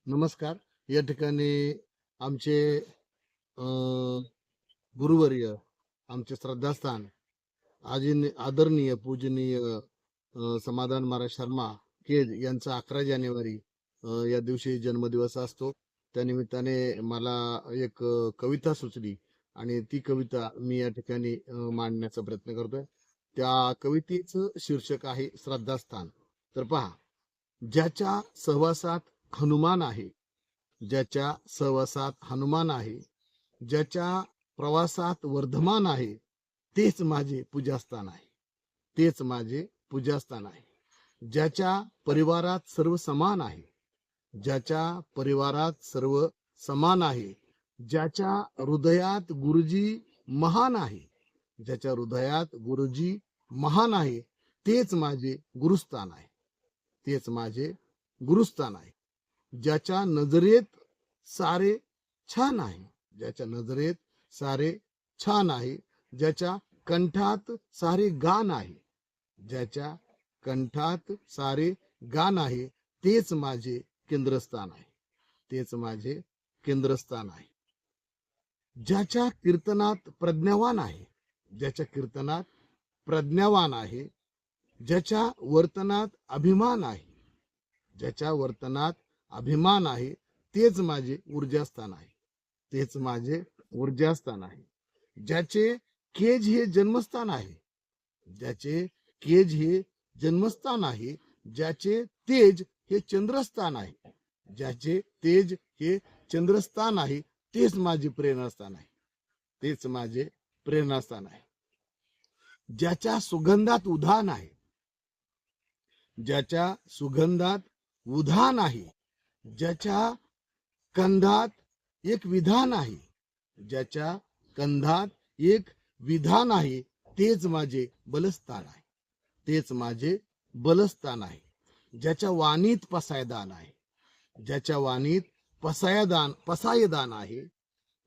नमस्कार. या ठिकाणी आमचे अ, गुरुवर्य, आमचे श्रद्धास्थान, आदरणीय पूजनीय समाधान महाराज शर्मा केज यांचा 11 जानेवारी या दिवशी जन्मदिवस असतो. त्यानिमित्ताने मला एक कविता सुचली आणि ती कविता मी या ठिकाणी मांडण्याचा प्रयत्न करतोय. त्या कवितेचं शीर्षक आहे श्रद्धास्थान. तर पहा, ज्याच्या सहवासात हनुमान आहे, ज्याच्या सहवासात हनुमान आहे, ज्याच्या प्रवासात वर्धमान आहे, तेच माझे पूजास्थान आहे, तेच माझे पूजास्थान आहे. ज्याच्या परिवारात सर्व समान आहे, ज्याच्या परिवारात सर्व समान आहे, ज्याच्या हृदयात गुरुजी महान आहे, ज्याच्या हृदयात गुरुजी महान आहे, तेच माझे गुरुस्थान आहे, तेच माझे गुरुस्थान आहे. ज्याच्या नजरेत सारे छान आहे, ज्याच्या नजरेत सारे छान आहे, ज्याच्या कंठात सारे गान आहे, ज्याच्या कंठात सारे गान आहे, तेच माझे केंद्रस्थान आहे, तेच माझे केंद्रस्थान आहे. ज्याच्या कीर्तनात प्रज्ञावान आहे, ज्याच्या कीर्तनात प्रज्ञावान आहे, ज्याच्या वर्तनात अभिमान आहे, ज्याच्या वर्तनात अभिमान आहे, तेच माझे ऊर्जास्थान आहे, तेच माझे ऊर्जास्थान आहे. ज्याचे केज हे जन्मस्थान आहे, ज्याचे केज हे जन्मस्थान आहे, ज्याचे तेज हे चंद्रस्थान आहे, ज्याचे तेज हे चंद्रस्थान आहे, तेच माझे प्रेरणास्थान आहे, तेच माझे प्रेरणास्थान आहे. ज्याच्या सुगंधात उधाण आहे, ज्याच्या सुगंधात उधाण आहे, ज्याच्या कंधात एक विधान आहे, ज्याच्या कंधात एक विधान आहे, तेच माझे बलस्थान आहे, तेच माझे बलस्थान आहे. ज्याच्या वाणीत पसायदान आहे, ज्याच्या वाणीत पसायदान आहे,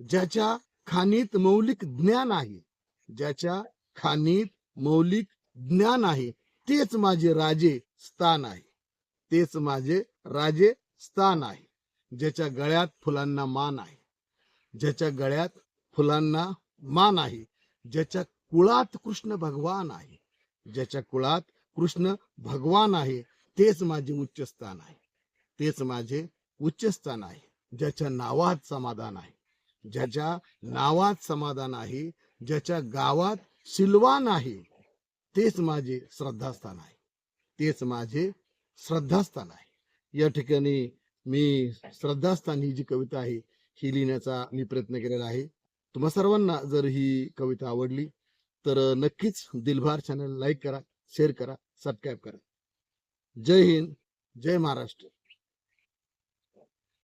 ज्याच्या खाणीत मौलिक ज्ञान आहे, ज्याच्या खाणीत मौलिक ज्ञान आहे, तेच माझे राजे स्थान आहे, तेच माझे राजे स्थान आहे. ज्याच्या गळ्यात फुलांना मान आहे, ज्याच्या गळ्यात फुलांना मान आहे, ज्याच्या कुळात कृष्ण भगवान आहे, ज्याच्या कुळात कृष्ण भगवान आहे, तेच माझे उच्च स्थान आहे, तेच माझे उच्च स्थान आहे. ज्याच्या नावात समाधान आहे, ज्याच्या नावात समाधान आहे, ज्याच्या गावात सिलवान आहे, तेच माझे श्रद्धास्थान आहे, तेच माझे श्रद्धास्थान आहे. या ठिकाणी मी श्रद्धास्थान ही जी कविता आहे ही लिहिण्याचा मी प्रयत्न केलेला आहे. तुम्हा सर्वांना जर ही कविता आवडली तर नक्कीच दिलभार चॅनल लाईक करा, शेअर करा, सबस्क्राईब करा. जय हिंद, जय महाराष्ट्र.